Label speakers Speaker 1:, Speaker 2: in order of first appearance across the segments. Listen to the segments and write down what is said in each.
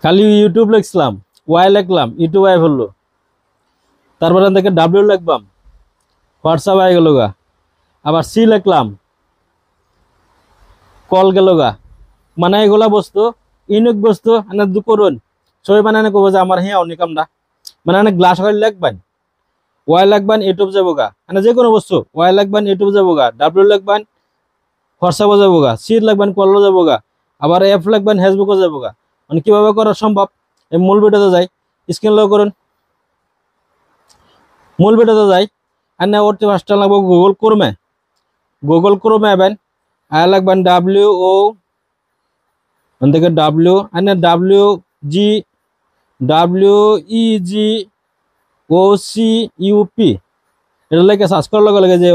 Speaker 1: খালি ইউটিউব লিখলাম, ওয়াই লিখলাম, ইউটিউব আই বললো। তারপরে থেকে ডাব্লিউ লিখবাম, হোয়াটসঅ্যাপ আই গেল গা। আবার সি লিখলাম, কল গেল গা। মানে এগুলা বস্তু ইউনিক বস্তু এনে করুন সবাই মানে এনে কব যে আমার হ্যাঁ অনেক কামটা মানে এনে গ্লাস হয়ে লিখবেন, ওয়াই লিখবেন ইউটিউব যাবো গা। এনে যে কোনো বস্তু ওয়াই লিখবেন ইউটিউব যাবো গা, ডাব্লিউ লিখবেন হোয়াটসঅ্যাপও যাবো গা, সি লিখবেন কলও যাবো গা, আবার এফ লিখবেন ফেসবুকও যাবো গা। মানে কিভাবে করা সম্ভব এই মূল ভিডিওতে যাই, স্ক্রিন লক করুন। মূল ভিডিওতে যাই, আর ওর ফার্স্টটা লাগবো গুগল ক্রোমে। গুগল ক্রোমে আবেন, আয় লাগবেন ডাব্লিউ ও থেকে W R W G W E G O C UP. এটা লাগে সার্চ করার লগে লগে যে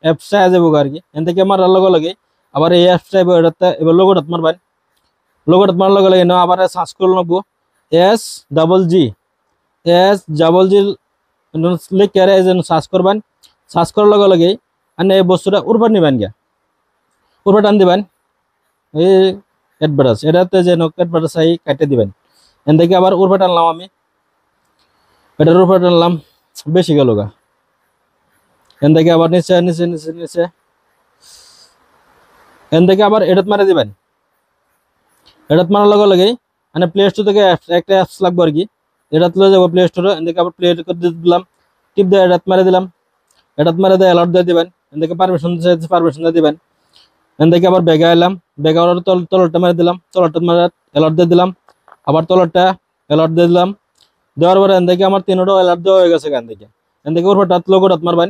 Speaker 1: অ্যাপসটা যাবো আর কি, এন থেকে মারার লগে লগে আবার এই অ্যাপসটা এটাতে এবার লোগোটাত মারবেন। লোগোটাত মারার লগে লগে আবার সার্চ করে নেবো এস ডাবল জি, এস ডাবল জি লিখে সার্চ করবেন। সার্চ করার লগে লগে আর এই বস্তুটা উর্বার নিবেন গিয়া, উর্বার টান দিবেন। এই অ্যাডভার্টাইজ এটাতে যে অ্যাডভার্টাইজ আই কাটে দিবেন। এন থেকে আবার উর্বার টানলাম, আমি এটার উর্বার টানলাম, বেশি গেল গা। এন থেকে আবার নিচে নিচে নিচে নিচে এন থেকে আবার এটাত মারে দিবেন। এটাত মারার লগে লগে মানে প্লে স্টোর থেকে একটা অ্যাপস লাগবে আর কি, এটাত লয়ে যাবো প্লে স্টোরে। এন থেকে আবার প্লে করে দিলাম, টিপ দিয়ে এটাত মারে দিলাম। এটাত মারে দিয়ে অ্যালার্ট দিয়ে দিবেন। এন থেকে পারমিশন দিয়ে দিবেন। এন থেকে আবার ব্যাগে এলাম, ব্যাগে আবার তলরটা মারে দিলাম, তলরটা মারে অ্যালার্ট দিয়ে দিলাম। আবার তলরটা অ্যালার্ট দিয়ে দিলাম। দেওয়ার পরে এন থেকে আমার তিনটাও অ্যালার্ট দেওয়া হয়ে গেছে। এখান থেকে এন থেকে ওর লোগোটাত মারবেন,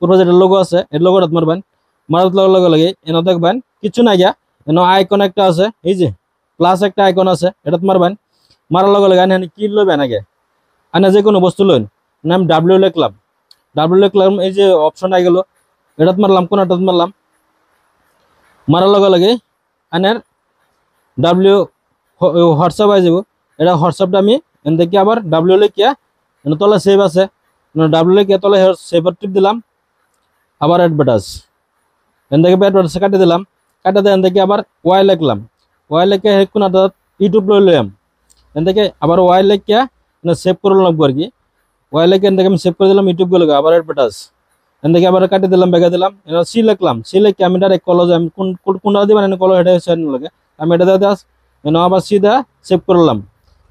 Speaker 1: উপরে যেটা লোগো আছে এই লোগোটাত মারবেন। মারার লগে লগে এনে দেখবেন কিছু না গিয়া এনে আইকন একটা আছে, এই যে প্লাস একটা আইকন আছে, এটাত মারবেন। মারার লগে লগে এনে কি লইবেন আগে, আনে যে কোনো বস্তু লইন। নাম ডাব্লিউ লিখলাম, ডাব্লিউ লিখলাম, এই যে অপশন আই গেল, এটাত মারলাম, কোনটাত মারলাম। মারার লগে লগে আনের ডাব্লিউ হোয়াটসঅ্যাপ আই যাব। এটা হোয়াটসঅ্যাপটা আমি এন থেকে আবার ডাব্লিউ লিখিয়া এনে তলে সেভ আছে, ডাব্লিউ লিখিয়া তলে সেভের টিপ দিলাম। আবার অ্যাডভার্টাইজ এন থেকে অ্যাডভার্টাইজ কাটে দিলাম। কাটে দিয়ে এন থেকে আবার ওয়াই লিখলাম, ওয়াই লিখে কোনটা ইউটিউব লইলাম। এন থেকে আবার ওয়াই লিখিয়া সেভ করে লাগবো আর কি। ওয়াই লিখে এন থেকে আমি সেভ করে দিলাম, ইউটিউব গুলো আবার অ্যাডভার্টাইজ এন থেকে আবার কাটে দিলাম, বেগে দিলাম। এবার সি লিখলাম, সি লিখে আমি ডাইরেক্ট কল যে আমি কোনটা দিবেন কল এটা হচ্ছে লাগে আমি এটা দিয়ে আবার সিধা সেভ করলাম।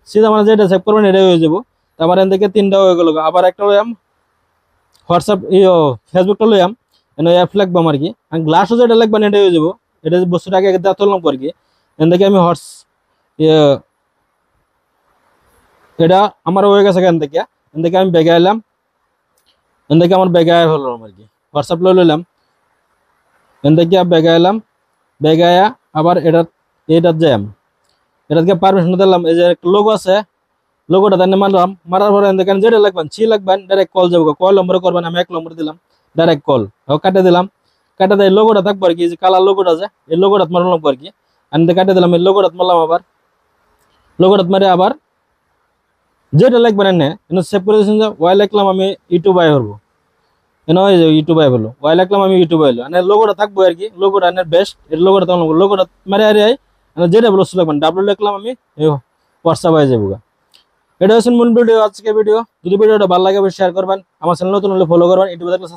Speaker 1: সিধা মানে যেটা সেভ করবেন এটাই হয়ে যাবো। তারপর এন থেকে তিনটা হয়ে গেল। আবার একটা লইয়াম হোয়াটসঅ্যাপ ফেসবুকটা লইয়াম, অ্যাপ লাগবাম আর কি। আর গ্লাসও যেটা লাগবেন এটাই হয়ে যাবো। এটা বস্তুটা আগে দেওয়া তুললাম আর কি। এন থেকে আমি এটা আমার হয়ে গেছে। এন থেকে আমি বেগে এলাম, এন থেকে আমার বেগে আয় হলাম আর কি। হোয়াটসঅ্যাপ লইলাম, এন থেকে বেগে এলাম, বেগে আয়া আবার এটাত যাইম। এটাকে পারমিশন দিলাম, এই যে একটা লোগো আছে, লোগোটা তাই মারলাম। মারার পরে দেখেন যেটা লাগবেন সি লাগবেন, ডাইরেক্ট কল যাবো। কয় নম্বরে করবেন, আমি 1 নম্বর দিলাম, ডাইরেক্ট কল কাটে দিলাম। কাটে দেয় লোগোটা থাকবো আর কি, যে কালার লোগোটা আছে এই লোগোটা মারলাম আর কি। আমি কাটে দিলাম, এই লোগোটা মারলাম। আবার লোগোটা মারে আবার যেটা লাগবেন এনে সেভ করে দিয়েছেন যে ওয়াই লিখলাম, আমি ইউটিউব আই হবো। এনে ওই যে ইউটিউব আই হলো, ওয়াই লিখলাম, আমি ইউটিউব আইলো। মানে লোগোটা থাকবো আর কি, লোগোটা বেস্ট। এর লোগোটা তখন লোগোটা মারে আর যেটা বস্তু লাগবেন ডাব্লিউ লিখলাম, আমি হোয়াটসঅ্যাপ আই যাবো। এটা হচ্ছে মূল ভিডিও, আজকে ভিডিও। যদি ভিডিওটা ভালো লাগে শেয়ার করবেন, আমার চ্যানেল নতুন হলে ফলো করবেন, ইউটিউবে দেখলে